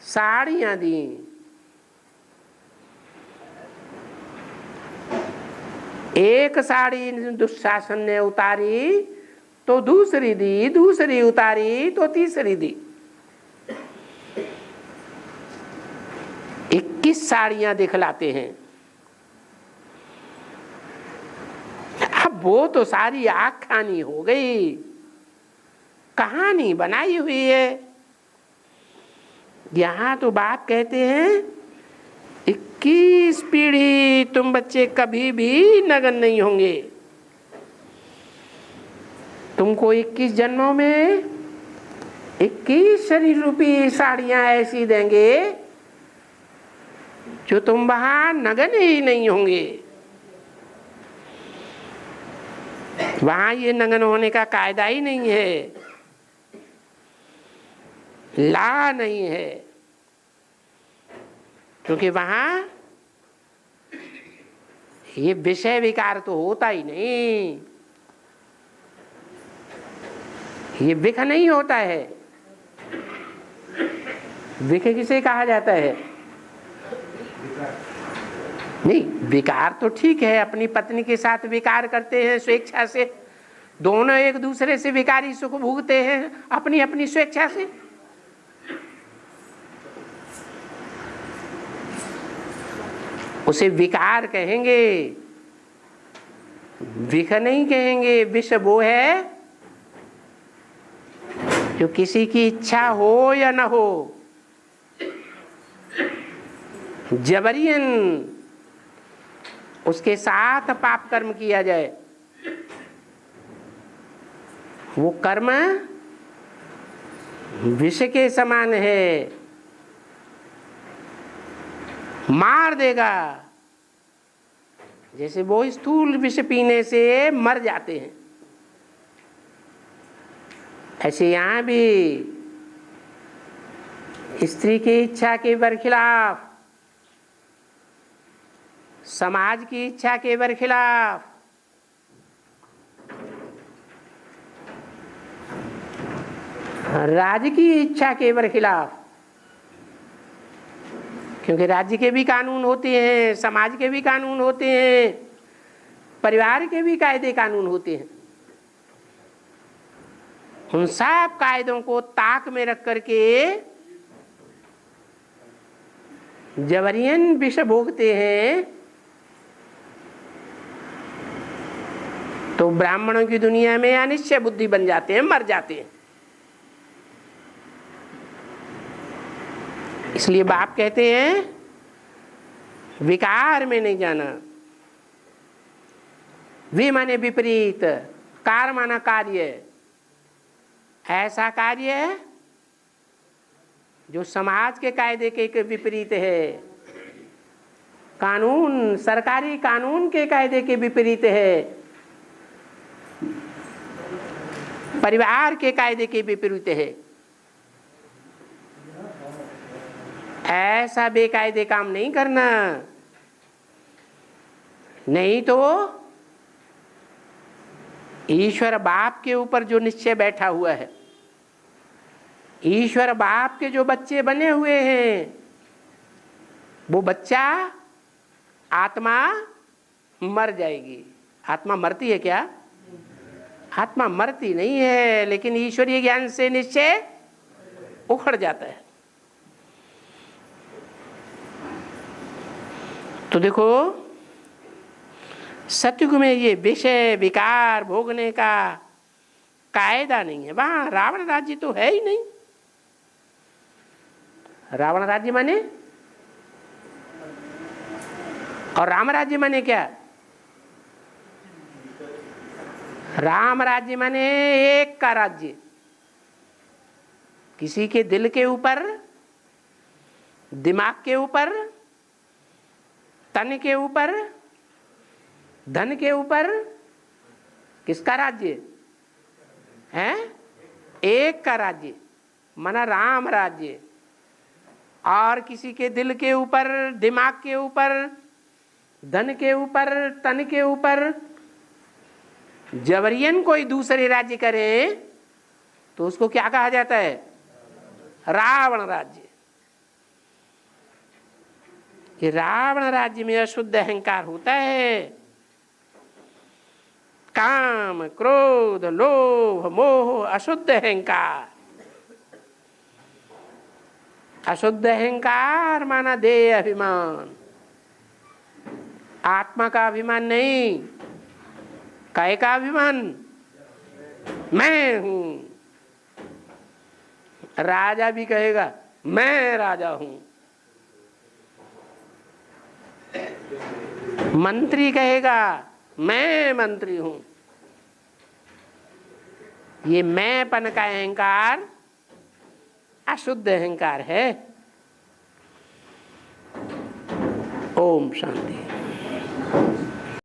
साड़ियां दी, एक साड़ी दुशासन ने उतारी तो दूसरी दी, दूसरी उतारी तो तीसरी दी, 21 साड़ियां दिखलाते हैं। अब वो तो सारी आख्यानी हो गई, कहानी बनाई हुई है। यहां तो बाप कहते हैं 21 पीढ़ी तुम बच्चे कभी भी नग्न नहीं होंगे। तुमको 21 जन्मों में 21 शरीर रूपी साड़ियां ऐसी देंगे जो तुम वहां नग्न ही नहीं होंगे। वहां ये नग्न होने का कायदा ही नहीं है, ला नहीं है, क्योंकि वहां ये विषय विकार तो होता ही नहीं, ये विख नहीं होता है। विख किसे कहा जाता है? नहीं, विकार तो ठीक है, अपनी पत्नी के साथ विकार करते हैं स्वेच्छा से, दोनों एक दूसरे से विकारी सुख भोगते हैं अपनी अपनी स्वेच्छा से। उसे विकार कहेंगे, विख नहीं कहेंगे। विष वो है जो किसी की इच्छा हो या न हो, जबरियन उसके साथ पाप कर्म किया जाए, वो कर्म विष के समान है, मार देगा। जैसे वो स्थूल विष पीने से मर जाते हैं, ऐसे यहां भी स्त्री की इच्छा के बरखिलाफ, समाज की इच्छा के बरखिलाफ, राज्य की इच्छा के बरखिलाफ, क्योंकि राज्य के भी कानून होते हैं, समाज के भी कानून होते हैं, परिवार के भी कायदे कानून होते हैं। उन सब कायदों को ताक में रख करके जबरियन विष भोगते हैं। तो ब्राह्मणों की दुनिया में अनिश्चय बुद्धि बन जाते हैं, मर जाते हैं। इसलिए बाप कहते हैं विकार में नहीं जाना। वे माने विपरीत, कार माना कार्य, ऐसा कार्य जो समाज के कायदे के विपरीत है, कानून, सरकारी कानून के कायदे के विपरीत है, परिवार के कायदे के विपरीत है, ऐसा बेकायदे काम नहीं करना। नहीं तो ईश्वर बाप के ऊपर जो निश्चय बैठा हुआ है, ईश्वर बाप के जो बच्चे बने हुए हैं, वो बच्चा आत्मा मर जाएगी। आत्मा मरती है क्या? आत्मा मरती नहीं है, लेकिन ईश्वरीय ज्ञान से निश्चय उखड़ जाता है। तो देखो, सतयुग में ये विषय विकार भोगने का कायदा नहीं है। वहां रावण राज्य तो है ही नहीं। रावण राज्य माने और राम राज्य माने क्या? राम राज्य माने एक का राज्य, किसी के दिल के ऊपर, दिमाग के ऊपर, तन के ऊपर, धन के ऊपर किसका राज्य है? एक का राज्य, माना राम राज्य। और किसी के दिल के ऊपर, दिमाग के ऊपर, धन के ऊपर, तन के ऊपर जबरियन कोई दूसरे राज्य करे तो उसको क्या कहा जाता है? रावण राज्य। ये रावण राज्य में अशुद्ध अहंकार होता है। काम, क्रोध, लोभ, मोह, अशुद्ध अहंकार। अशुद्ध अहंकार माना देह अभिमान, आत्मा का अभिमान नहीं। काय का अभिमान? मैं हूं। राजा भी कहेगा मैं राजा हूं, मंत्री कहेगा मैं मंत्री हूं। ये मैंपन का अहंकार अशुद्ध अहंकार है। ओम शांति।